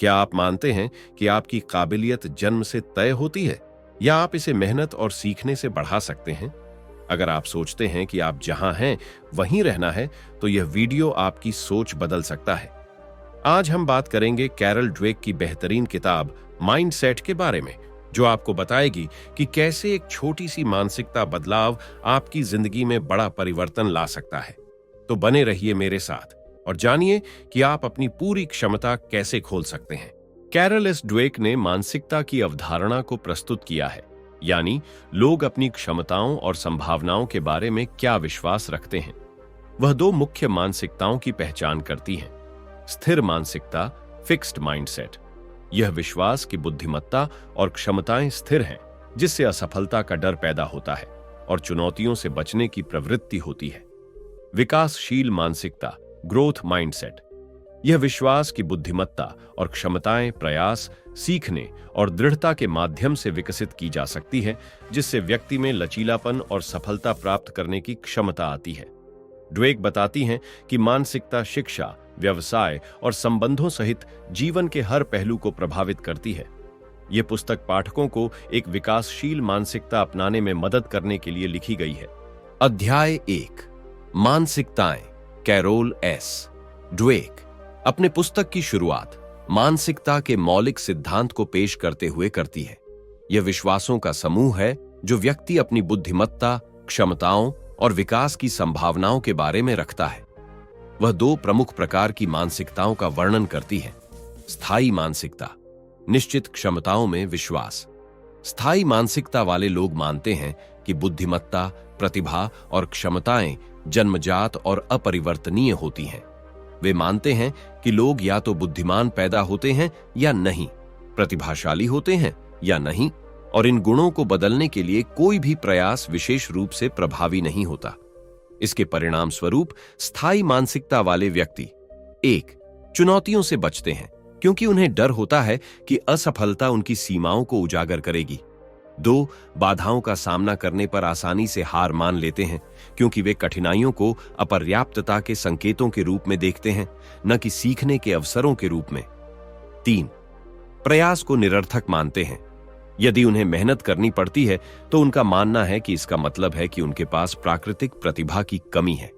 क्या आप मानते हैं कि आपकी काबिलियत जन्म से तय होती है या आप इसे मेहनत और सीखने से बढ़ा सकते हैं? अगर आप सोचते हैं कि आप जहां हैं वहीं रहना है, तो यह वीडियो आपकी सोच बदल सकता है। आज हम बात करेंगे कैरल ड्वेक की बेहतरीन किताब माइंडसेट के बारे में, जो आपको बताएगी कि कैसे एक छोटी सी मानसिकता बदलाव आपकी जिंदगी में बड़ा परिवर्तन ला सकता है। तो बने रहिए मेरे साथ और जानिए कि आप अपनी पूरी क्षमता कैसे खोल सकते हैं। कैरल एस ड्वेक ने मानसिकता की अवधारणा को प्रस्तुत किया है, यानी लोग अपनी क्षमताओं और संभावनाओं के बारे में क्या विश्वास रखते हैं। वह दो मुख्य मानसिकताओं की पहचान करती हैं। स्थिर मानसिकता, फिक्स्ड माइंडसेट, यह विश्वास की बुद्धिमत्ता और क्षमताएं स्थिर हैं, जिससे असफलता का डर पैदा होता है और चुनौतियों से बचने की प्रवृत्ति होती है। विकासशील मानसिकता, ग्रोथ माइंडसेट, यह विश्वास की बुद्धिमत्ता और क्षमताएं प्रयास, सीखने और दृढ़ता के माध्यम से विकसित की जा सकती है, जिससे व्यक्ति में लचीलापन और सफलता प्राप्त करने की क्षमता आती है। ड्वेक बताती हैं कि मानसिकता शिक्षा, व्यवसाय और संबंधों सहित जीवन के हर पहलू को प्रभावित करती है। यह पुस्तक पाठकों को एक विकासशील मानसिकता अपनाने में मदद करने के लिए लिखी गई है। अध्याय 1, मानसिकताएं, कैरोल एस ड्वेक अपने पुस्तक की शुरुआत मानसिकता के मौलिक सिद्धांत को पेश करते हुए करती है। यह विश्वासों का समूह है जो व्यक्ति अपनी बुद्धिमत्ता, क्षमताओं और विकास की संभावनाओं के बारे में रखता है। वह दो प्रमुख प्रकार की मानसिकताओं का वर्णन करती है। स्थायी मानसिकता, निश्चित क्षमताओं में विश्वास। स्थायी मानसिकता वाले लोग मानते हैं कि बुद्धिमत्ता, प्रतिभा और क्षमताएं जन्मजात और अपरिवर्तनीय होती हैं। वे मानते हैं कि लोग या तो बुद्धिमान पैदा होते हैं या नहीं, प्रतिभाशाली होते हैं या नहीं, और इन गुणों को बदलने के लिए कोई भी प्रयास विशेष रूप से प्रभावी नहीं होता। इसके परिणाम स्वरूप स्थायी मानसिकता वाले व्यक्ति 1. चुनौतियों से बचते हैं क्योंकि उन्हें डर होता है कि असफलता उनकी सीमाओं को उजागर करेगी। 2. बाधाओं का सामना करने पर आसानी से हार मान लेते हैं क्योंकि वे कठिनाइयों को अपर्याप्तता के संकेतों के रूप में देखते हैं, न कि सीखने के अवसरों के रूप में। 3. प्रयास को निरर्थक मानते हैं। यदि उन्हें मेहनत करनी पड़ती है तो उनका मानना है कि इसका मतलब है कि उनके पास प्राकृतिक प्रतिभा की कमी है।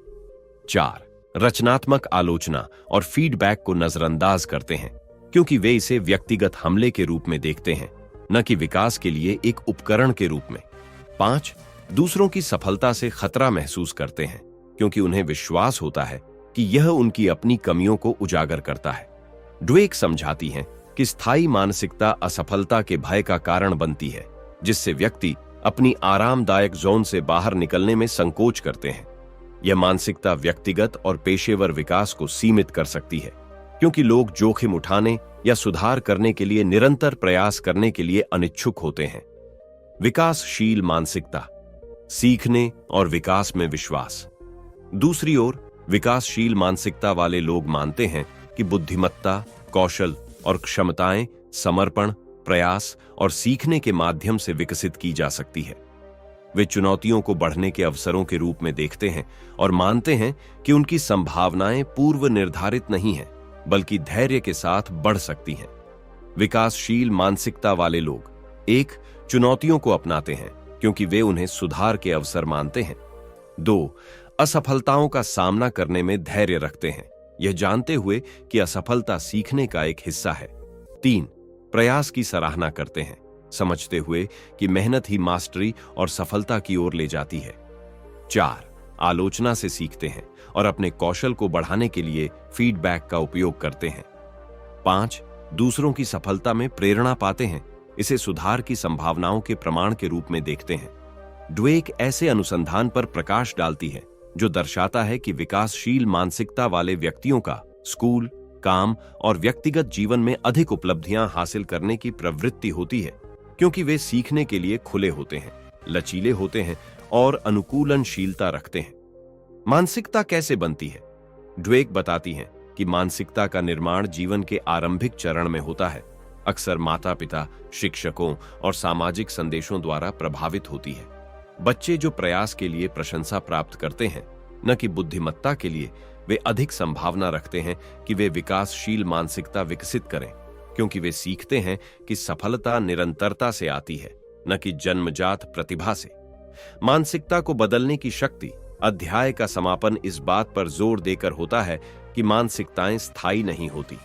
4. रचनात्मक आलोचना और फीडबैक को नजरअंदाज करते हैं क्योंकि वे इसे व्यक्तिगत हमले के रूप में देखते हैं, न कि विकास के लिए एक उपकरण के रूप में। 5. दूसरों की सफलता से खतरा महसूस करते हैं क्योंकि उन्हें विश्वास होता है कि यह उनकी अपनी कमियों को उजागर करता है। ड्वेक समझाती हैं कि स्थायी मानसिकता असफलता के भय का कारण बनती है, जिससे व्यक्ति अपनी आरामदायक जोन से बाहर निकलने में संकोच करते हैं। यह मानसिकता व्यक्तिगत और पेशेवर विकास को सीमित कर सकती है क्योंकि लोग जोखिम उठाने या सुधार करने के लिए निरंतर प्रयास करने के लिए अनिच्छुक होते हैं। विकासशील मानसिकता, सीखने और विकास में विश्वास। दूसरी ओर विकासशील मानसिकता वाले लोग मानते हैं कि बुद्धिमत्ता, कौशल और क्षमताएं समर्पण, प्रयास और सीखने के माध्यम से विकसित की जा सकती है। वे चुनौतियों को बढ़ने के अवसरों के रूप में देखते हैं और मानते हैं कि उनकी संभावनाएं पूर्व निर्धारित नहीं हैं, बल्कि धैर्य के साथ बढ़ सकती हैं। विकासशील मानसिकता वाले लोग 1. चुनौतियों को अपनाते हैं क्योंकि वे उन्हें सुधार के अवसर मानते हैं। 2. असफलताओं का सामना करने में धैर्य रखते हैं, यह जानते हुए कि असफलता सीखने का एक हिस्सा है। 3. प्रयास की सराहना करते हैं, समझते हुए कि मेहनत ही मास्टरी और सफलता की ओर ले जाती है। 4. आलोचना से सीखते हैं और अपने कौशल को बढ़ाने के लिए फीडबैक का उपयोग करते हैं। 5. दूसरों की सफलता में प्रेरणा पाते हैं, इसे सुधार की संभावनाओं के प्रमाण के रूप में देखते हैं। ड्वेक ऐसे अनुसंधान पर प्रकाश डालती है जो दर्शाता है कि विकासशील मानसिकता वाले व्यक्तियों का स्कूल, काम और व्यक्तिगत जीवन में अधिक उपलब्धियां हासिल करने की प्रवृत्ति होती है क्योंकि वे सीखने के लिए खुले होते हैं, लचीले होते हैं और अनुकूलनशीलता रखते हैं। मानसिकता कैसे बनती है? ड्वेक बताती हैं कि मानसिकता का निर्माण जीवन के आरंभिक चरण में होता है, अक्सर माता-पिता, शिक्षकों और सामाजिक संदेशों द्वारा प्रभावित होती है। बच्चे जो प्रयास के लिए प्रशंसा प्राप्त करते हैं, न कि बुद्धिमत्ता के लिए, वे अधिक संभावना रखते हैं कि वे विकासशील मानसिकता विकसित करें। क्योंकि वे सीखते हैं कि सफलता निरंतरता से आती है, न कि जन्मजात प्रतिभा से। मानसिकता को बदलने की शक्ति। अध्याय का समापन इस बात पर जोर देकर होता है कि मानसिकताएं स्थायी नहीं होती।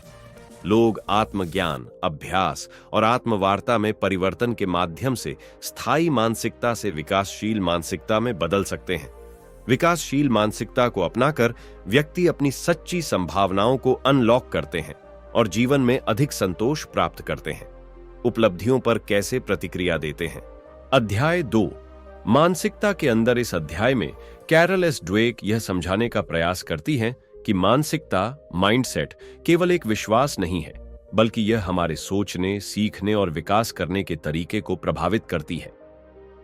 लोग आत्मज्ञान, अभ्यास और आत्मवार्ता में परिवर्तन के माध्यम से स्थायी मानसिकता से विकासशील मानसिकता में बदल सकते हैं। विकासशील मानसिकता को अपनाकर व्यक्ति अपनी सच्ची संभावनाओं को अनलॉक करते हैं और जीवन में अधिक संतोष प्राप्त करते हैं। उपलब्धियों पर कैसे प्रतिक्रिया देते हैं। अध्याय 2, मानसिकता के अंदर। इस अध्याय में कैरल एस ड्वेक यह समझाने का प्रयास करती है कि मानसिकता, माइंडसेट, केवल एक विश्वास नहीं है, बल्कि यह हमारे सोचने, सीखने और विकास करने के तरीके को प्रभावित करती है।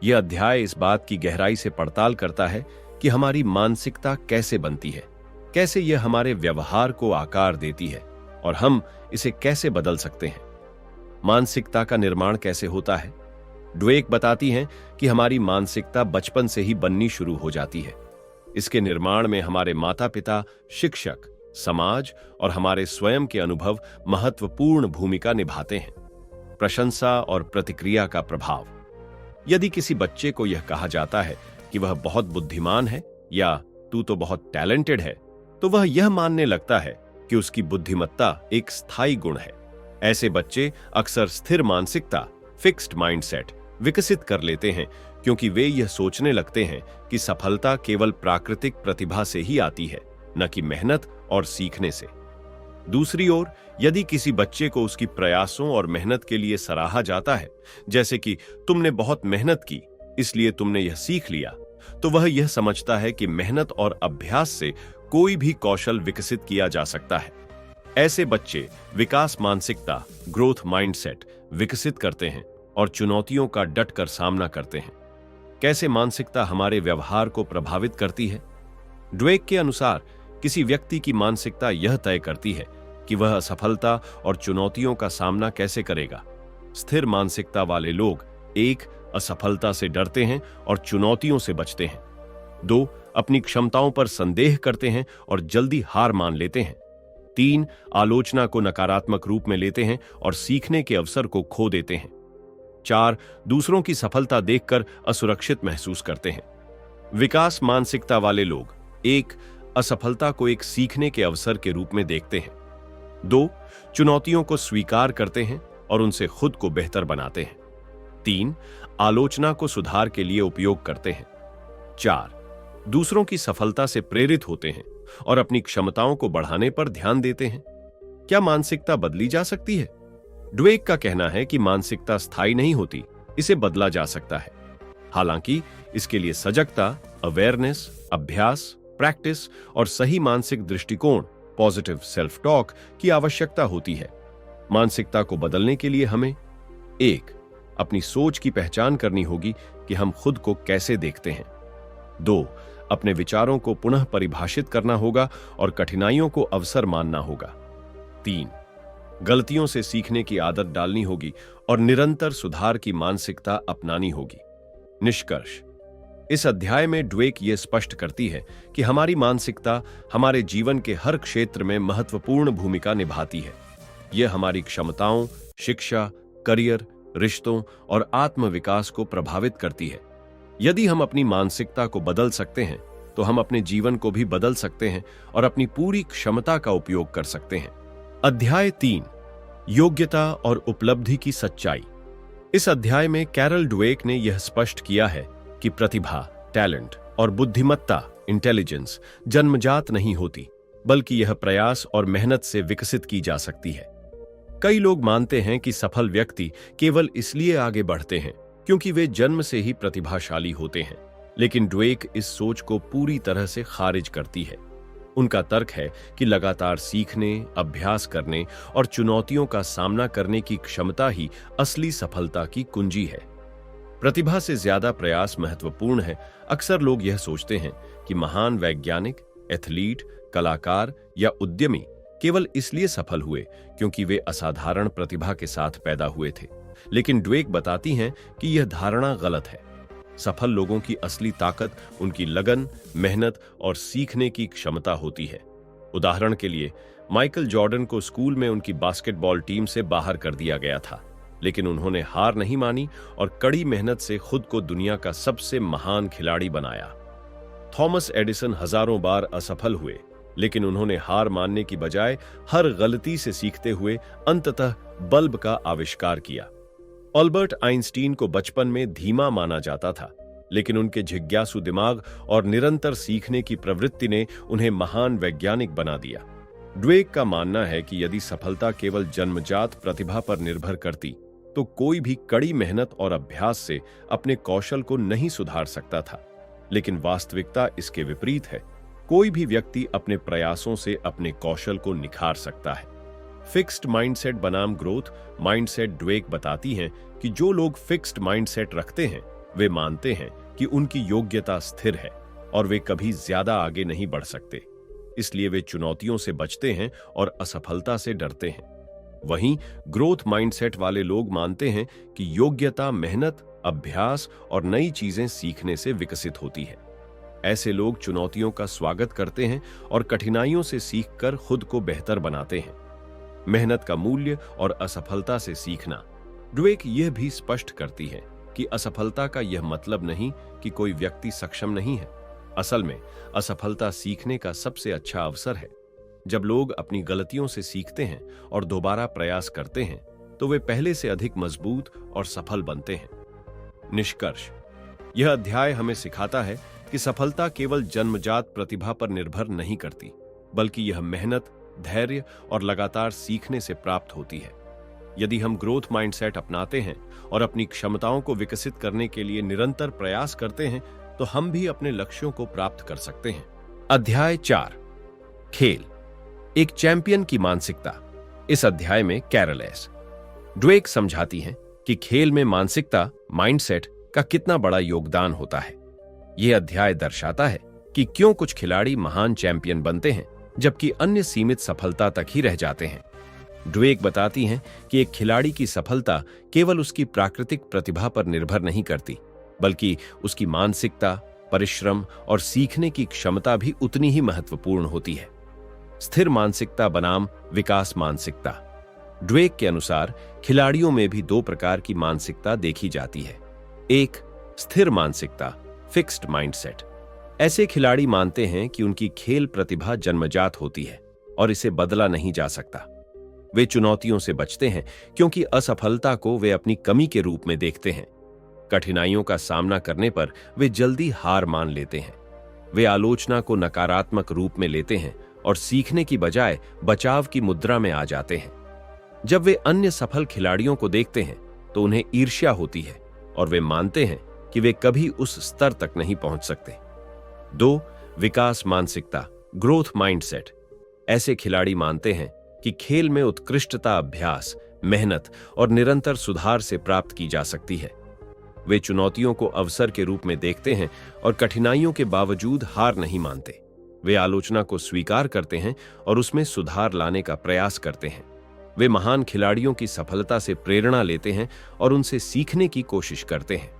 यह अध्याय इस बात की गहराई से पड़ताल करता है कि हमारी मानसिकता कैसे बनती है, कैसे यह हमारे व्यवहार को आकार देती है और हम इसे कैसे बदल सकते हैं। मानसिकता का निर्माण कैसे होता है। ड्वेक बताती हैं कि हमारी मानसिकता बचपन से ही बननी शुरू हो जाती है। इसके निर्माण में हमारे माता पिता, शिक्षक, समाज और हमारे स्वयं के अनुभव महत्वपूर्ण भूमिका निभाते हैं। प्रशंसा और प्रतिक्रिया का प्रभाव। यदि किसी बच्चे को यह कहा जाता है कि वह बहुत बुद्धिमान है या तू तो बहुत टैलेंटेड है, तो वह यह मानने लगता है कि उसकी बुद्धिमत्ता एक स्थायी गुण है। ऐसे बच्चे अक्सर स्थिर मानसिकता, फिक्स्ड माइंडसेट विकसित कर लेते हैं, क्योंकि वे यह सोचने लगते हैं कि सफलता केवल प्राकृतिक प्रतिभा से ही आती है, न कि मेहनत और सीखने से। दूसरी ओर, यदि किसी बच्चे को उसकी प्रयासों और मेहनत के लिए सराहा जाता है, जैसे कि तुमने बहुत मेहनत की इसलिए तुमने यह सीख लिया, तो वह यह समझता है कि मेहनत और अभ्यास से कोई भी कौशल विकसित किया जा सकता है। ऐसे बच्चे विकास मानसिकता, ग्रोथ माइंडसेट विकसित करते हैं और चुनौतियों का डटकर सामना करते हैं। कैसे मानसिकता हमारे व्यवहार को प्रभावित करती है। ड्वेक के अनुसार किसी व्यक्ति की मानसिकता यह तय करती है कि वह असफलता और चुनौतियों का सामना कैसे करेगा। स्थिर मानसिकता वाले लोग 1. असफलता से डरते हैं और चुनौतियों से बचते हैं। 2. अपनी क्षमताओं पर संदेह करते हैं और जल्दी हार मान लेते हैं। 3. आलोचना को नकारात्मक रूप में लेते हैं और सीखने के अवसर को खो देते हैं। 4. दूसरों की सफलता देखकर असुरक्षित महसूस करते हैं। विकास मानसिकता वाले लोग 1. असफलता को एक सीखने के अवसर के रूप में देखते हैं। 2. चुनौतियों को स्वीकार करते हैं और उनसे खुद को बेहतर बनाते हैं। 3. आलोचना को सुधार के लिए उपयोग करते हैं। 4. दूसरों की सफलता से प्रेरित होते हैं और अपनी क्षमताओं को बढ़ाने पर ध्यान देते हैं। क्या मानसिकता बदली जा सकती है? ड्वेक का कहना है कि मानसिकता स्थायी नहीं होती, इसे बदला जा सकता है। हालांकि इसके लिए सजगता, अवेयरनेस, अभ्यास, प्रैक्टिस और सही मानसिक दृष्टिकोण, पॉजिटिव सेल्फ टॉक की आवश्यकता होती है। मानसिकता को बदलने के लिए हमें 1. अपनी सोच की पहचान करनी होगी कि हम खुद को कैसे देखते हैं। 2. अपने विचारों को पुनः परिभाषित करना होगा और कठिनाइयों को अवसर मानना होगा। 3. गलतियों से सीखने की आदत डालनी होगी और निरंतर सुधार की मानसिकता अपनानी होगी। निष्कर्ष, इस अध्याय में ड्वेक ये स्पष्ट करती है कि हमारी मानसिकता हमारे जीवन के हर क्षेत्र में महत्वपूर्ण भूमिका निभाती है। यह हमारी क्षमताओं, शिक्षा, करियर, रिश्तों और आत्मविकास को प्रभावित करती है। यदि हम अपनी मानसिकता को बदल सकते हैं, तो हम अपने जीवन को भी बदल सकते हैं और अपनी पूरी क्षमता का उपयोग कर सकते हैं। अध्याय 3, योग्यता और उपलब्धि की सच्चाई। इस अध्याय में कैरल ड्वेक ने यह स्पष्ट किया है कि प्रतिभा, टैलेंट और बुद्धिमत्ता, इंटेलिजेंस जन्मजात नहीं होती, बल्कि यह प्रयास और मेहनत से विकसित की जा सकती है। कई लोग मानते हैं कि सफल व्यक्ति केवल इसलिए आगे बढ़ते हैं क्योंकि वे जन्म से ही प्रतिभाशाली होते हैं, लेकिन ड्वेक इस सोच को पूरी तरह से खारिज करती है। उनका तर्क है कि लगातार सीखने, अभ्यास करने और चुनौतियों का सामना करने की क्षमता ही असली सफलता की कुंजी है। प्रतिभा से ज्यादा प्रयास महत्वपूर्ण है। अक्सर लोग यह सोचते हैं कि महान वैज्ञानिक, एथलीट, कलाकार या उद्यमी केवल इसलिए सफल हुए क्योंकि वे असाधारण प्रतिभा के साथ पैदा हुए थे, लेकिन ड्वेक बताती हैं कि यह धारणा गलत है। सफल लोगों की असली ताकत उनकी लगन, मेहनत और सीखने की क्षमता होती है। उदाहरण के लिए, माइकल जॉर्डन को स्कूल में उनकी बास्केटबॉल टीम से बाहर कर दिया गया था, लेकिन उन्होंने हार नहीं मानी और कड़ी मेहनत से खुद को दुनिया का सबसे महान खिलाड़ी बनाया। थॉमस एडिसन हजारों बार असफल हुए, लेकिन उन्होंने हार मानने की बजाय हर गलती से सीखते हुए अंततः बल्ब का आविष्कार किया। अल्बर्ट आइंस्टीन को बचपन में धीमा माना जाता था, लेकिन उनके जिज्ञासु दिमाग और निरंतर सीखने की प्रवृत्ति ने उन्हें महान वैज्ञानिक बना दिया। ड्वेक का मानना है कि यदि सफलता केवल जन्मजात प्रतिभा पर निर्भर करती, तो कोई भी कड़ी मेहनत और अभ्यास से अपने कौशल को नहीं सुधार सकता था। लेकिन वास्तविकता इसके विपरीत है। कोई भी व्यक्ति अपने प्रयासों से अपने कौशल को निखार सकता है। फिक्स्ड माइंडसेट बनाम ग्रोथ माइंडसेट ड्वेक बताती हैं कि जो लोग फिक्स्ड माइंडसेट रखते हैं, वे मानते हैं कि उनकी योग्यता स्थिर है और वे कभी ज्यादा आगे नहीं बढ़ सकते। इसलिए वे चुनौतियों से बचते हैं और असफलता से डरते हैं। वहीं ग्रोथ माइंडसेट वाले लोग मानते हैं कि योग्यता मेहनत, अभ्यास और नई चीजें सीखने से विकसित होती है। ऐसे लोग चुनौतियों का स्वागत करते हैं और कठिनाइयों से सीखकर खुद को बेहतर बनाते हैं। मेहनत का मूल्य और असफलता से सीखना। ड्वेक यह भी स्पष्ट करती है कि असफलता का यह मतलब नहीं कि कोई व्यक्ति सक्षम नहीं है। असल में असफलता सीखने का सबसे अच्छा अवसर है। जब लोग अपनी गलतियों से सीखते हैं और दोबारा प्रयास करते हैं, तो वे पहले से अधिक मजबूत और सफल बनते हैं। निष्कर्ष: यह अध्याय हमें सिखाता है कि सफलता केवल जन्मजात प्रतिभा पर निर्भर नहीं करती, बल्कि यह मेहनत, धैर्य और लगातार सीखने से प्राप्त होती है। यदि हम ग्रोथ माइंडसेट अपनाते हैं और अपनी क्षमताओं को विकसित करने के लिए निरंतर प्रयास करते हैं, तो हम भी अपने लक्ष्यों को प्राप्त कर सकते हैं। अध्याय 4: खेल, एक चैंपियन की मानसिकता। इस अध्याय में कैरल एस. ड्वेक समझाती हैं कि खेल में मानसिकता, माइंडसेट का कितना बड़ा योगदान होता है। यह अध्याय दर्शाता है कि क्यों कुछ खिलाड़ी महान चैंपियन बनते हैं, जबकि अन्य सीमित सफलता तक ही रह जाते हैं। ड्वेक बताती हैं कि एक खिलाड़ी की सफलता केवल उसकी प्राकृतिक प्रतिभा पर निर्भर नहीं करती, बल्कि उसकी मानसिकता, परिश्रम और सीखने की क्षमता भी उतनी ही महत्वपूर्ण होती है। स्थिर मानसिकता बनाम विकास मानसिकता। ड्वेक के अनुसार खिलाड़ियों में भी दो प्रकार की मानसिकता देखी जाती है। एक, स्थिर मानसिकता, फिक्स्ड माइंडसेट। ऐसे खिलाड़ी मानते हैं कि उनकी खेल प्रतिभा जन्मजात होती है और इसे बदला नहीं जा सकता। वे चुनौतियों से बचते हैं क्योंकि असफलता को वे अपनी कमी के रूप में देखते हैं। कठिनाइयों का सामना करने पर वे जल्दी हार मान लेते हैं। वे आलोचना को नकारात्मक रूप में लेते हैं और सीखने की बजाय बचाव की मुद्रा में आ जाते हैं। जब वे अन्य सफल खिलाड़ियों को देखते हैं, तो उन्हें ईर्ष्या होती है और वे मानते हैं कि वे कभी उस स्तर तक नहीं पहुंच सकते। 2. विकास मानसिकता, ग्रोथ माइंडसेट। ऐसे खिलाड़ी मानते हैं कि खेल में उत्कृष्टता अभ्यास, मेहनत और निरंतर सुधार से प्राप्त की जा सकती है। वे चुनौतियों को अवसर के रूप में देखते हैं और कठिनाइयों के बावजूद हार नहीं मानते। वे आलोचना को स्वीकार करते हैं और उसमें सुधार लाने का प्रयास करते हैं। वे महान खिलाड़ियों की सफलता से प्रेरणा लेते हैं और उनसे सीखने की कोशिश करते हैं।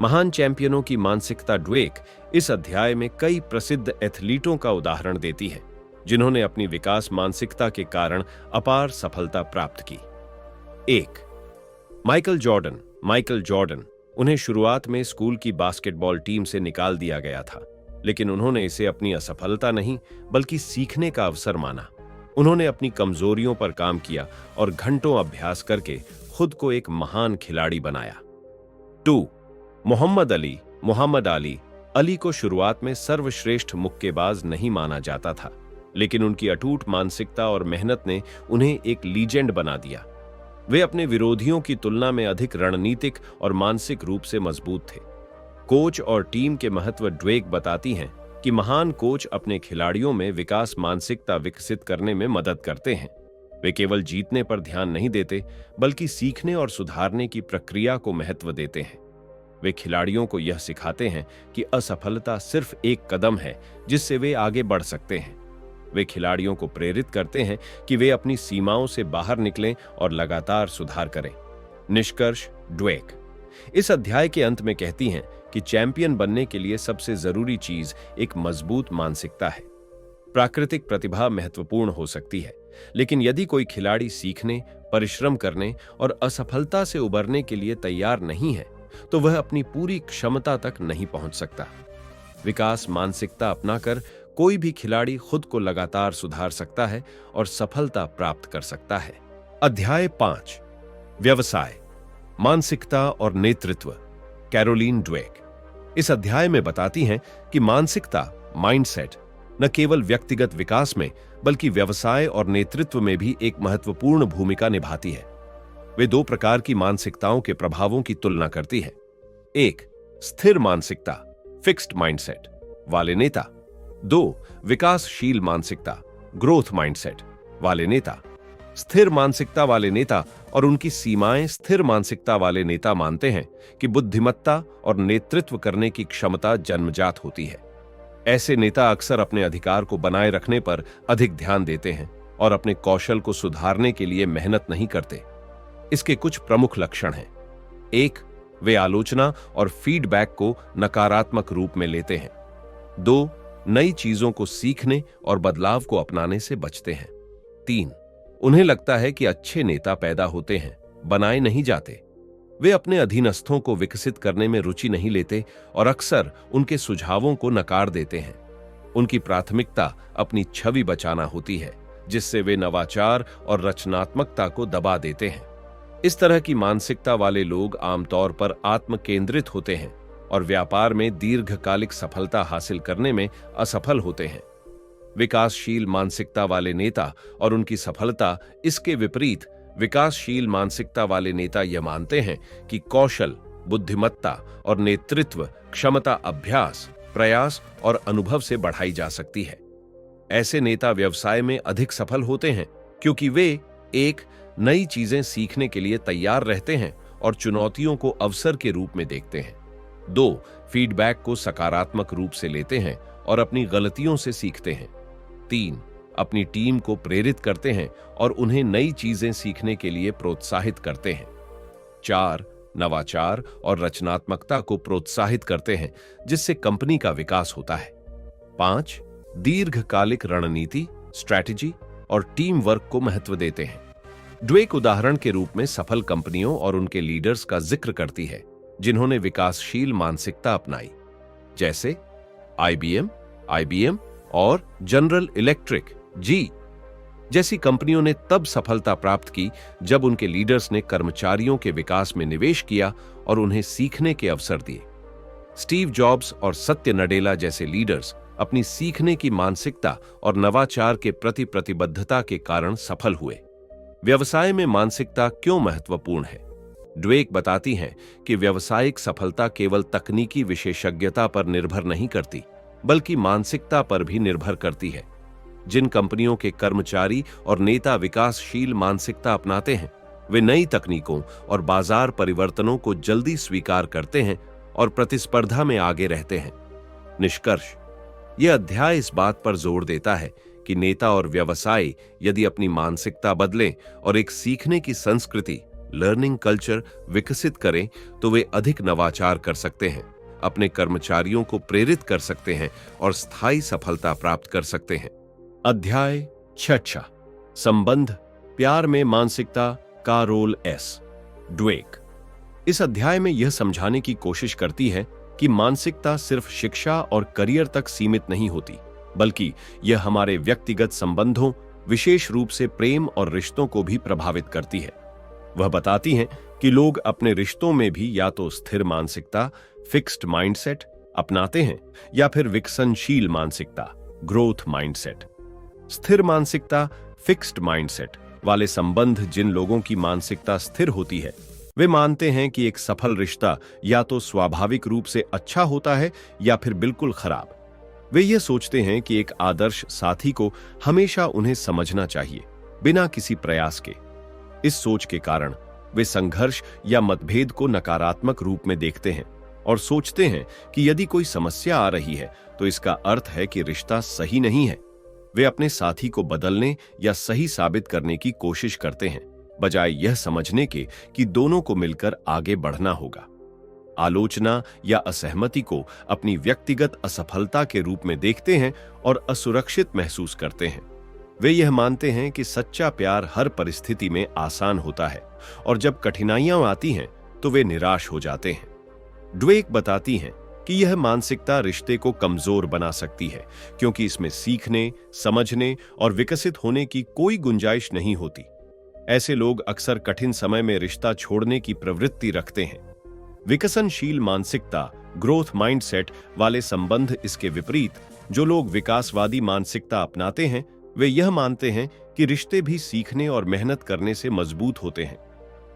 महान चैंपियनों की मानसिकता। ड्वेक इस अध्याय में कई प्रसिद्ध एथलीटों का उदाहरण देती है, जिन्होंने अपनी विकास मानसिकता के कारण अपार सफलता प्राप्त की। 1. Michael Jordan. उन्हें शुरुआत में स्कूल की बास्केटबॉल टीम से निकाल दिया गया था, लेकिन उन्होंने इसे अपनी असफलता नहीं, बल्कि सीखने का अवसर माना। उन्होंने अपनी कमजोरियों पर काम किया और घंटों अभ्यास करके खुद को एक महान खिलाड़ी बनाया। 2. मोहम्मद अली को शुरुआत में सर्वश्रेष्ठ मुक्केबाज नहीं माना जाता था, लेकिन उनकी अटूट मानसिकता और मेहनत ने उन्हें एक लीजेंड बना दिया। वे अपने विरोधियों की तुलना में अधिक रणनीतिक और मानसिक रूप से मजबूत थे। कोच और टीम के महत्व। ड्वेक बताती हैं कि महान कोच अपने खिलाड़ियों में विकास मानसिकता विकसित करने में मदद करते हैं। वे केवल जीतने पर ध्यान नहीं देते, बल्कि सीखने और सुधारने की प्रक्रिया को महत्व देते हैं। वे खिलाड़ियों को यह सिखाते हैं कि असफलता सिर्फ एक कदम है जिससे वे आगे बढ़ सकते हैं। वे खिलाड़ियों को प्रेरित करते हैं कि वे अपनी सीमाओं से बाहर निकलें और लगातार सुधार करें। निष्कर्ष। ड्वेक इस अध्याय के अंत में कहती हैं कि चैंपियन बनने के लिए सबसे जरूरी चीज एक मजबूत मानसिकता है। प्राकृतिक प्रतिभा महत्वपूर्ण हो सकती है, लेकिन यदि कोई खिलाड़ी सीखने, परिश्रम करने और असफलता से उबरने के लिए तैयार नहीं है, तो वह अपनी पूरी क्षमता तक नहीं पहुंच सकता। विकास मानसिकता अपनाकर कोई भी खिलाड़ी खुद को लगातार सुधार सकता है और सफलता प्राप्त कर सकता है। अध्याय 5, व्यवसाय, मानसिकता और नेतृत्व, कैरोलीन ड्वेक इस अध्याय में बताती हैं कि मानसिकता, माइंडसेट, न केवल व्यक्तिगत विकास में बल्कि व्यवसाय और नेतृत्व में भी एक महत्वपूर्ण भूमिका निभाती है। वे दो प्रकार की मानसिकताओं के प्रभावों की तुलना करती है। एक, स्थिर मानसिकता, फिक्स्ड माइंडसेट वाले नेता। 2, विकासशील मानसिकता, ग्रोथ माइंडसेट वाले नेता। स्थिर मानसिकता वाले नेता और उनकी सीमाएं। स्थिर मानसिकता वाले नेता मानते हैं कि बुद्धिमत्ता और नेतृत्व करने की क्षमता जन्मजात होती है। ऐसे नेता अक्सर अपने अधिकार को बनाए रखने पर अधिक ध्यान देते हैं और अपने कौशल को सुधारने के लिए मेहनत नहीं करते। इसके कुछ प्रमुख लक्षण हैं। 1, वे आलोचना और फीडबैक को नकारात्मक रूप में लेते हैं। 2, नई चीजों को सीखने और बदलाव को अपनाने से बचते हैं। 3, उन्हें लगता है कि अच्छे नेता पैदा होते हैं, बनाए नहीं जाते। वे अपने अधीनस्थों को विकसित करने में रुचि नहीं लेते और अक्सर उनके सुझावों को नकार देते हैं। उनकी प्राथमिकता अपनी छवि बचाना होती है, जिससे वे नवाचार और रचनात्मकता को दबा देते हैं। इस तरह की मानसिकता वाले लोग आमतौर पर आत्म केंद्रित होते हैं और व्यापार में दीर्घकालिक सफलता हासिल करने में असफल होते हैं। विकासशील मानसिकता वाले नेता और उनकी सफलता। इसके विपरीत विकासशील मानसिकता वाले नेता यह मानते हैं कि कौशल, बुद्धिमत्ता और नेतृत्व क्षमता अभ्यास, प्रयास और अनुभव से बढ़ाई जा सकती है। ऐसे नेता व्यवसाय में अधिक सफल होते हैं क्योंकि वे 1, नई चीजें सीखने के लिए तैयार रहते हैं और चुनौतियों को अवसर के रूप में देखते हैं। 2, फीडबैक को सकारात्मक रूप से लेते हैं और अपनी गलतियों से सीखते हैं। 3, अपनी टीम को प्रेरित करते हैं और उन्हें नई चीजें सीखने के लिए प्रोत्साहित करते हैं। 4, नवाचार और रचनात्मकता को प्रोत्साहित करते हैं, जिससे कंपनी का विकास होता है। 5, दीर्घकालिक रणनीति, स्ट्रैटेजी और टीम वर्क को महत्व देते हैं। ड्वेक उदाहरण के रूप में सफल कंपनियों और उनके लीडर्स का जिक्र करती है जिन्होंने विकासशील मानसिकता अपनाई, जैसे IBM और जनरल इलेक्ट्रिक जी जैसी कंपनियों ने तब सफलता प्राप्त की जब उनके लीडर्स ने कर्मचारियों के विकास में निवेश किया और उन्हें सीखने के अवसर दिए। स्टीव जॉब्स और सत्य नडेला जैसे लीडर्स अपनी सीखने की मानसिकता और नवाचार के प्रति प्रतिबद्धता के कारण सफल हुए। व्यवसाय में मानसिकता क्यों महत्वपूर्ण है? ड्वेक बताती हैं कि व्यावसायिक सफलता केवल तकनीकी विशेषज्ञता पर निर्भर नहीं करती, बल्कि मानसिकता पर भी निर्भर करती है। जिन कंपनियों के कर्मचारी और नेता विकासशील मानसिकता अपनाते हैं, वे नई तकनीकों और बाजार परिवर्तनों को जल्दी स्वीकार करते हैं और प्रतिस्पर्धा में आगे रहते हैं। निष्कर्ष, यह अध्याय इस बात पर जोर देता है कि नेता और व्यवसाय यदि अपनी मानसिकता बदलें और एक सीखने की संस्कृति, लर्निंग कल्चर विकसित करें, तो वे अधिक नवाचार कर सकते हैं, अपने कर्मचारियों को प्रेरित कर सकते हैं और स्थायी सफलता प्राप्त कर सकते हैं। अध्याय 6, संबंध, प्यार में मानसिकता का रोल। ड्वेक इस अध्याय में यह समझाने की कोशिश करती है कि मानसिकता सिर्फ शिक्षा और करियर तक सीमित नहीं होती, बल्कि यह हमारे व्यक्तिगत संबंधों, विशेष रूप से प्रेम और रिश्तों को भी प्रभावित करती है। वह बताती हैं कि लोग अपने रिश्तों में भी या तो स्थिर मानसिकता, फिक्स्ड माइंडसेट अपनाते हैं या फिर विकसनशील मानसिकता, ग्रोथ माइंडसेट। स्थिर मानसिकता, फिक्स्ड माइंडसेट वाले संबंध जिन लोगों की मानसिकता स्थिर होती है, वे मानते हैं कि एक सफल रिश्ता या तो स्वाभाविक रूप से अच्छा होता है या फिर बिल्कुल खराब। वे ये सोचते हैं कि एक आदर्श साथी को हमेशा उन्हें समझना चाहिए, बिना किसी प्रयास के। इस सोच के कारण वे संघर्ष या मतभेद को नकारात्मक रूप में देखते हैं और सोचते हैं कि यदि कोई समस्या आ रही है तो इसका अर्थ है कि रिश्ता सही नहीं है। वे अपने साथी को बदलने या सही साबित करने की कोशिश करते हैं, बजाय यह समझने के कि दोनों को मिलकर आगे बढ़ना होगा। आलोचना या असहमति को अपनी व्यक्तिगत असफलता के रूप में देखते हैं और असुरक्षित महसूस करते हैं। वे यह मानते हैं कि सच्चा प्यार हर परिस्थिति में आसान होता है और जब कठिनाइयां आती हैं तो वे निराश हो जाते हैं। ड्वेक बताती हैं कि यह मानसिकता रिश्ते को कमजोर बना सकती है क्योंकि इसमें सीखने, समझने और विकसित होने की कोई गुंजाइश नहीं होती। ऐसे लोग अक्सर कठिन समय में रिश्ता छोड़ने की प्रवृत्ति रखते हैं। विकसनशील मानसिकता, ग्रोथ माइंडसेट वाले संबंध इसके विपरीत, जो लोग विकासवादी मानसिकता अपनाते हैं, वे यह मानते हैं कि रिश्ते भी सीखने और मेहनत करने से मजबूत होते हैं।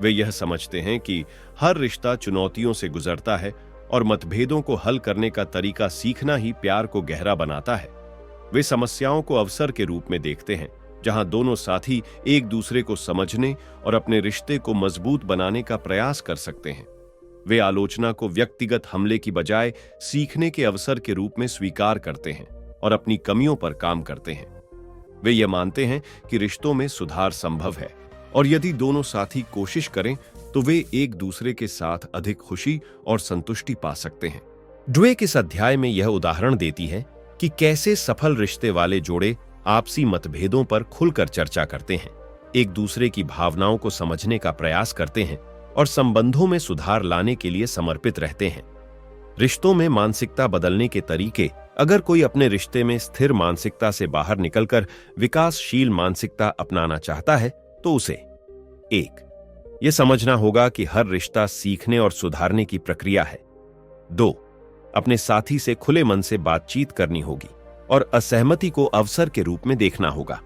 वे यह समझते हैं कि हर रिश्ता चुनौतियों से गुजरता है और मतभेदों को हल करने का तरीका सीखना ही प्यार को गहरा बनाता है। वे समस्याओं को अवसर के रूप में देखते हैं, जहां दोनों साथी एक दूसरे को समझने और अपने रिश्ते को मजबूत बनाने का प्रयास कर सकते हैं। वे आलोचना को व्यक्तिगत हमले की बजाय सीखने के अवसर के रूप में स्वीकार करते हैं और अपनी कमियों पर काम करते हैं। वे यह मानते हैं कि रिश्तों में सुधार संभव है और यदि दोनों साथी कोशिश करें तो वे एक दूसरे के साथ अधिक खुशी और संतुष्टि पा सकते हैं। ड्वेक इस अध्याय में यह उदाहरण देती है कि कैसे सफल रिश्ते वाले जोड़े आपसी मतभेदों पर खुलकर चर्चा करते हैं, एक दूसरे की भावनाओं को समझने का प्रयास करते हैं और संबंधों में सुधार लाने के लिए समर्पित रहते हैं। रिश्तों में मानसिकता बदलने के तरीके। अगर कोई अपने रिश्ते में स्थिर मानसिकता से बाहर निकलकर विकासशील मानसिकता अपनाना चाहता है तो उसे 1. यह समझना होगा कि हर रिश्ता सीखने और सुधारने की प्रक्रिया है। 2. अपने साथी से खुले मन से बातचीत करनी होगी और असहमति को अवसर के रूप में देखना होगा।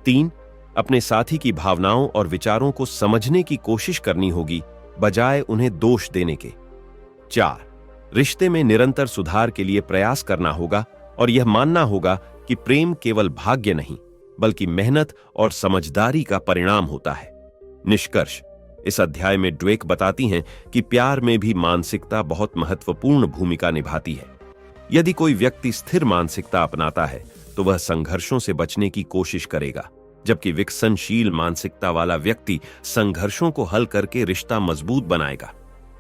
3. अपने साथी की भावनाओं और विचारों को समझने की कोशिश करनी होगी, बजाय उन्हें दोष देने के। 4. रिश्ते में निरंतर सुधार के लिए प्रयास करना होगा और यह मानना होगा कि प्रेम केवल भाग्य नहीं, बल्कि मेहनत और समझदारी का परिणाम होता है। निष्कर्ष। इस अध्याय में ड्वेक बताती हैं कि प्यार में भी मानसिकता बहुत महत्वपूर्ण भूमिका निभाती है। यदि कोई व्यक्ति स्थिर मानसिकता अपनाता है तो वह संघर्षों से बचने की कोशिश करेगा, जबकि विकसनशील मानसिकता वाला व्यक्ति संघर्षों को हल करके रिश्ता मजबूत बनाएगा।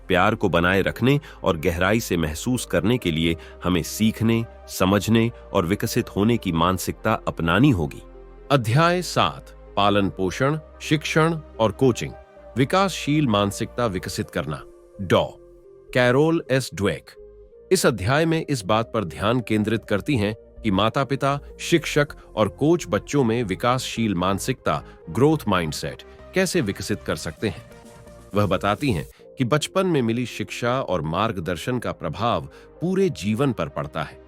प्यार को बनाए रखने और गहराई से महसूस करने के लिए हमें सीखने, समझने और विकसित होने की मानसिकता अपनानी होगी। अध्याय 7, पालन पोषण, शिक्षण और कोचिंग। विकासशील मानसिकता विकसित करना। डॉ. कैरोल एस ड्वेक इस अध्याय में इस बात पर ध्यान केंद्रित करती हैं कि माता-पिता, शिक्षक और कोच बच्चों में विकासशील मानसिकता, ग्रोथ माइंडसेट कैसे विकसित कर सकते हैं। वह बताती हैं कि बचपन में मिली शिक्षा और मार्गदर्शन का प्रभाव पूरे जीवन पर पड़ता है।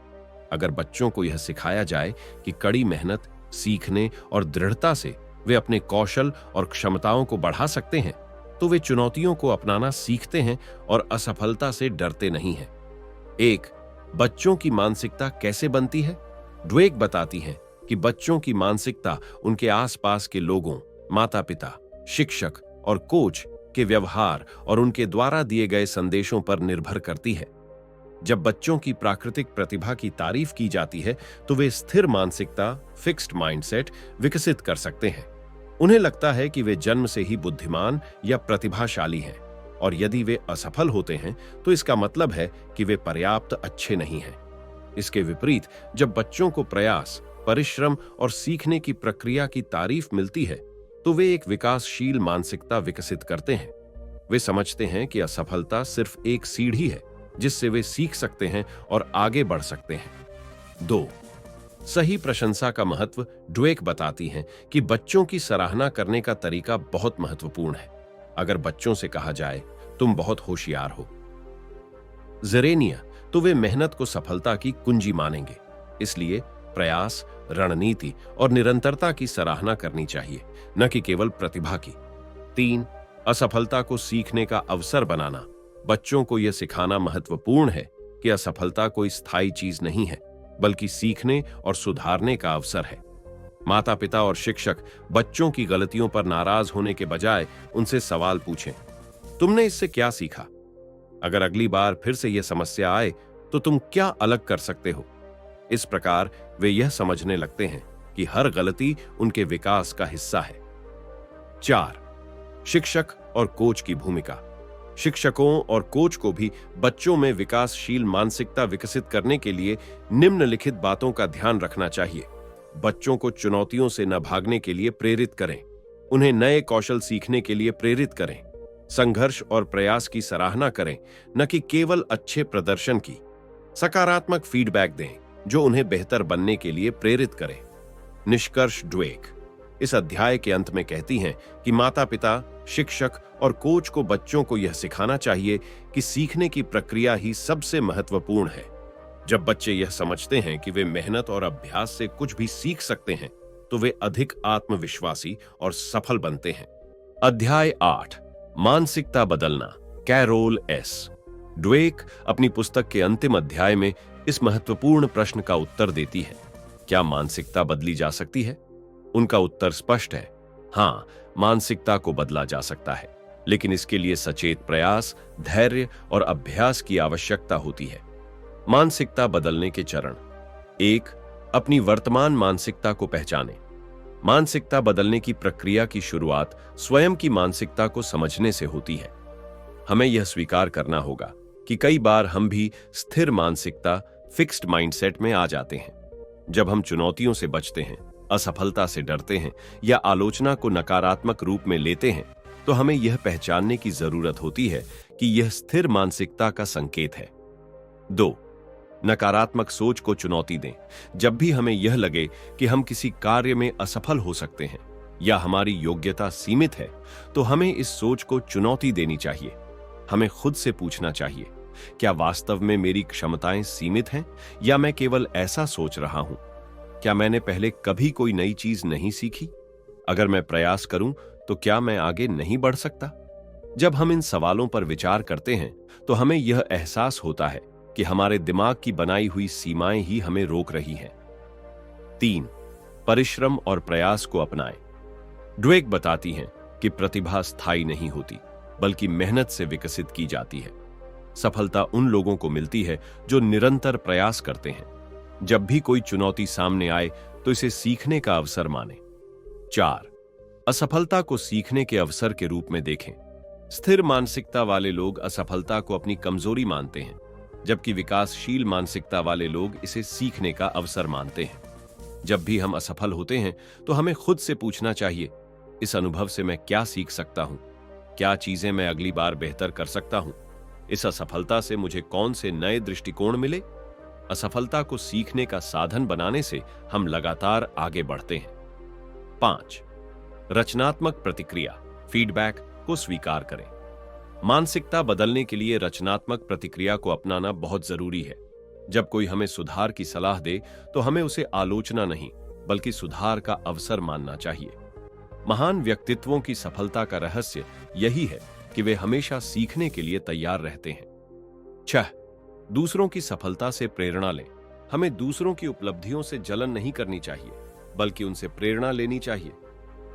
अगर बच्चों को यह सिखाया जाए कि कड़ी मेहनत, सीखने और दृढ़ता से वे अपने कौशल और क्षमताओं को बढ़ा सकते हैं, तो वे चुनौतियों को अपनाना सीखते हैं और असफलता से डरते नहीं हैं। 1. बच्चों की मानसिकता कैसे बनती है? ड्वेक बताती हैं कि बच्चों की मानसिकता उनके आसपास के लोगों, माता-पिता, शिक्षक और कोच के व्यवहार और उनके द्वारा दिए गए संदेशों पर निर्भर करती है। जब बच्चों की प्राकृतिक प्रतिभा की तारीफ की जाती है तो वे स्थिर मानसिकता, फिक्स्ड माइंडसेट विकसित कर सकते हैं। उन्हें लगता है कि वे जन्म से ही बुद्धिमान या प्रतिभाशाली हैं और यदि वे असफल होते हैं तो इसका मतलब है कि वे पर्याप्त अच्छे नहीं हैं। इसके विपरीत, जब बच्चों को प्रयास, परिश्रम और सीखने की प्रक्रिया की तारीफ मिलती है तो वे एक विकासशील मानसिकता विकसित करते हैं। वे समझते हैं कि असफलता सिर्फ एक सीढ़ी है जिससे वे सीख सकते हैं और आगे बढ़ सकते हैं। 2. सही प्रशंसा का महत्व। ड्वेक बताती हैं कि बच्चों की सराहना करने का तरीका बहुत महत्वपूर्ण है। अगर बच्चों से कहा जाए, तुम बहुत होशियार हो, ज़ेरेनिया, तो वे मेहनत को सफलता की कुंजी मानेंगे। इसलिए प्रयास, रणनीति और निरंतरता की सराहना करनी चाहिए, न कि केवल प्रतिभा की। 3. असफलता को सीखने का अवसर बनाना। बच्चों को यह सिखाना महत्वपूर्ण है कि असफलता कोई स्थायी चीज नहीं है, बल्कि सीखने और सुधारने का अवसर है। माता-पिता और शिक्षक बच्चों की गलतियों पर नाराज होने के बजाय उनसे सवाल पूछें, तुमने इससे क्या सीखा? अगर अगली बार फिर से यह समस्या आए तो तुम क्या अलग कर सकते हो? इस प्रकार वे यह समझने लगते हैं कि हर गलती उनके विकास का हिस्सा है। 4. शिक्षक और कोच की भूमिका। शिक्षकों और कोच को भी बच्चों में विकासशील मानसिकता विकसित करने के लिए निम्नलिखित बातों का ध्यान रखना चाहिए। बच्चों को चुनौतियों से न भागने के लिए प्रेरित करें। उन्हें नए कौशल सीखने के लिए प्रेरित करें। संघर्ष और प्रयास की सराहना करें, न कि केवल अच्छे प्रदर्शन की। सकारात्मक फीडबैक दें जो उन्हें बेहतर बनने के लिए प्रेरित करें। निष्कर्ष ड्वेक इस अध्याय के अंत में कहती हैं कि माता-पिता, शिक्षक और कोच को बच्चों को यह सिखाना चाहिए कि सीखने की प्रक्रिया ही सबसे महत्वपूर्ण है। जब बच्चे यह समझते हैं कि वे मेहनत और अभ्यास से कुछ भी सीख सकते हैं, तो वे अधिक आत्मविश्वासी और सफल बनते हैं। अध्याय 8 मानसिकता बदलना, कैरोल एस। ड्वेक अपनी पुस्तक के अंतिम अध्याय में इस महत्वपूर्ण प्रश्न का उत्तर देती है, क्या मानसिकता बदली जा सकती है? उनका उत्तर स्पष्ट है, हाँ, मानसिकता को बदला जा सकता है, लेकिन इसके लिए सचेत प्रयास, धैर्य और अभ्यास की आवश्यकता होती है। मानसिकता बदलने के चरण। 1. अपनी वर्तमान मानसिकता को पहचानें। मानसिकता बदलने की प्रक्रिया की शुरुआत स्वयं की मानसिकता को समझने से होती है। हमें यह स्वीकार करना होगा कि कई बार हम भी स्थिर मानसिकता, फिक्स्ड माइंडसेट में आ जाते हैं। जब हम चुनौतियों से बचते हैं, असफलता से डरते हैं या आलोचना को नकारात्मक रूप में लेते हैं, तो हमें यह पहचानने की जरूरत होती है कि यह स्थिर मानसिकता का संकेत है। 2. नकारात्मक सोच को चुनौती दें। जब भी हमें यह लगे कि हम किसी कार्य में असफल हो सकते हैं या हमारी योग्यता सीमित है, तो हमें इस सोच को चुनौती देनी चाहिए। हमें खुद से पूछना चाहिए, क्या वास्तव में मेरी क्षमताएं सीमित हैं या मैं केवल ऐसा सोच रहा हूं? क्या मैंने पहले कभी कोई नई चीज नहीं सीखी? अगर मैं प्रयास करूं तो क्या मैं आगे नहीं बढ़ सकता? जब हम इन सवालों पर विचार करते हैं, तो हमें यह एहसास होता है कि हमारे दिमाग की बनाई हुई सीमाएं ही हमें रोक रही हैं। 3. परिश्रम और प्रयास को अपनाएं। ड्वेक बताती हैं कि प्रतिभा स्थायी नहीं होती, बल्कि मेहनत से विकसित की जाती है। सफलता उन लोगों को मिलती है जो निरंतर प्रयास करते हैं। जब भी कोई चुनौती सामने आए तो इसे सीखने का अवसर माने। 4. असफलता को सीखने के अवसर के रूप में देखें। स्थिर मानसिकता वाले लोग असफलता को अपनी कमजोरी मानते हैं, जबकि विकासशील मानसिकता वाले लोग इसे सीखने का अवसर मानते हैं। जब भी हम असफल होते हैं तो हमें खुद से पूछना चाहिए, इस अनुभव से मैं क्या सीख सकता हूं? क्या चीजें मैं अगली बार बेहतर कर सकता हूं? इस असफलता से मुझे कौन से नए दृष्टिकोण मिले? असफलता को सीखने का साधन बनाने से हम लगातार आगे बढ़ते हैं। 5. रचनात्मक प्रतिक्रिया, फीडबैक को स्वीकार करें। मानसिकता बदलने के लिए रचनात्मक प्रतिक्रिया को अपनाना बहुत जरूरी है। जब कोई हमें सुधार की सलाह दे तो हमें उसे आलोचना नहीं, बल्कि सुधार का अवसर मानना चाहिए। महान व्यक्तित्वों की सफलता का रहस्य यही है कि वे हमेशा सीखने के लिए तैयार रहते हैं। 6. दूसरों की सफलता से प्रेरणा लें। हमें दूसरों की उपलब्धियों से जलन नहीं करनी चाहिए, बल्कि उनसे प्रेरणा लेनी चाहिए।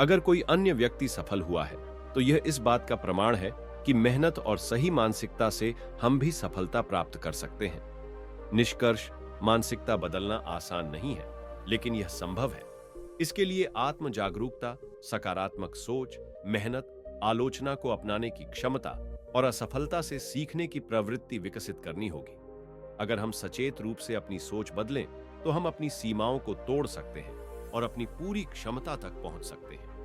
अगर कोई अन्य व्यक्ति सफल हुआ है, तो यह इस बात का प्रमाण है कि मेहनत और सही मानसिकता से हम भी सफलता प्राप्त कर सकते हैं। निष्कर्ष, मानसिकता बदलना आसान नहीं है, लेकिन यह संभव है। इसके लिए आत्म जागरूकता, सकारात्मक सोच, मेहनत, आलोचना को अपनाने की क्षमता और असफलता से सीखने की प्रवृत्ति विकसित करनी होगी। अगर हम सचेत रूप से अपनी सोच बदलें, तो हम अपनी सीमाओं को तोड़ सकते हैं और अपनी पूरी क्षमता तक पहुंच सकते हैं।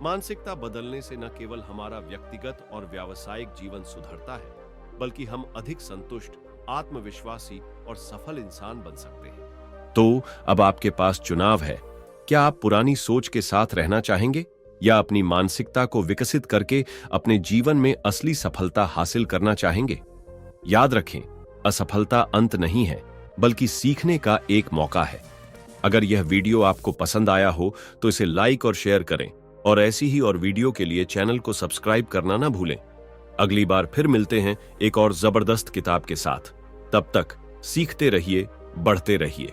मानसिकता बदलने से न केवल हमारा व्यक्तिगत और व्यावसायिक जीवन सुधरता है, बल्कि हम अधिक संतुष्ट, आत्मविश्वासी और सफल इंसान बन सकते हैं। तो अब आपके पास चुनाव है। क्या आप पुरानी सोच के साथ रहना चाहेंगे या अपनी मानसिकता को विकसित करके अपने जीवन में असली सफलता हासिल करना चाहेंगे? याद रखें, असफलता अंत नहीं है, बल्कि सीखने का एक मौका है। अगर यह वीडियो आपको पसंद आया हो तो इसे लाइक और शेयर करें, और ऐसी ही और वीडियो के लिए चैनल को सब्सक्राइब करना ना भूलें। अगली बार फिर मिलते हैं एक और जबरदस्त किताब के साथ। तब तक सीखते रहिए, बढ़ते रहिए।